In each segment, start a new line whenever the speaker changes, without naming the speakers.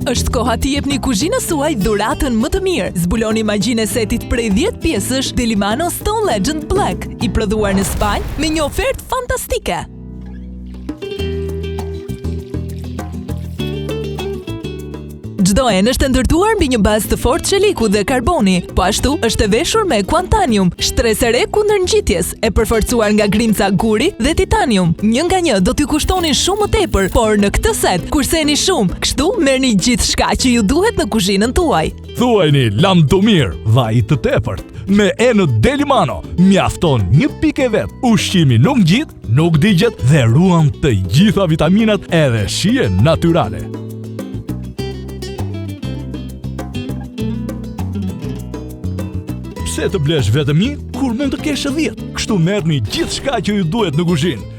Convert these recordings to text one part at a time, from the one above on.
Është koha t'i jepni kuzhinës suaj dhuratën më të mirë. Zbuloni magjinë e setit prej 10 pjesësh Delimano Stone Legend Black, i prodhuar në Spanjë me një ofertë fantastike. Çdo enë është ndërtuar mbi një bazë të fortë çeliku dhe karboni, po ashtu është e veshur me kuantanium, shtresë e re kundër ngjitjes, e përforcuar nga grimca guri dhe titanium. Një nga një do t'ju kushtonin shumë më tepër, por në këtë set kurseni shumë, kështu merrni gjithçka që ju duhet në kuzhinën tuaj.
Thuajini lam të mirë, vaj të tepërt. Me enët Delimano, mjafton një pikë vet. Ushqimi nuk ngjit, nuk digjet dhe ruan të gjitha vitaminat edhe shije natyrale. Pse të blesh vetëm një, kur mund të kesh 10? Kështu merrni gjithçka që ju duhet në kuzhinë.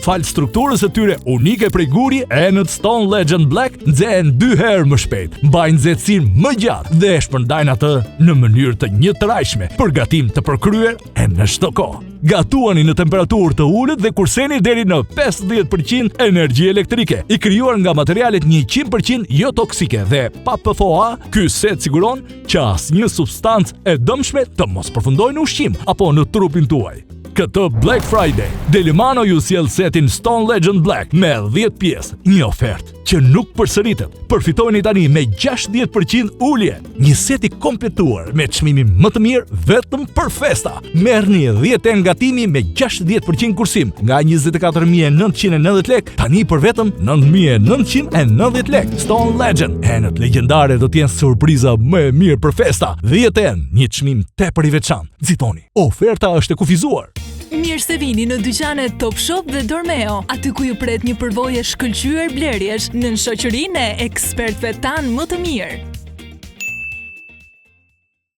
Fal strukturës së tyre unike prej guri, enët Stone Legend Black nxehen 2 herë më shpejt, mbajnë nxehtësinë më gjatë dhe shpërndajnë atë në mënyrë të njëtrajshme për gatim të përkryer e në çdo kohë. Gatuani në temperaturë të ulët dhe kurseni deri në 50% energji elektrike, i krijuar nga materialet 100% jo toksike dhe pa PFOA. Ky set siguron që asnjë substancë e dëmshme të mos përfundojë në ushqim apo në trupin tuaj. Këtë Black Friday, Delimano ju sjell setin Stone Legend Black me 10 pjesë, një ofertë që nuk përsëritet. Përfitojeni tani me 60% ulje, një set i kompletuar me çmimin më të mirë vetëm për festa. Merrni 10 enë gatimi me 60% kursim nga 24.990 lek, tani për vetëm 9.990 lek. Stone Legend, enët legjendare do t'jenë surpriza më e mirë për festa. 10 enë, një çmim tepër i veçantë. Nxitoni, oferta është e kufizuar.
Mirë se vini në dyqanet Top Shop dhe Dormeo, aty ku ju pret një përvojë shkëlqyer blerjesh në shoqërinë e ekspertëve tanë më të mirë.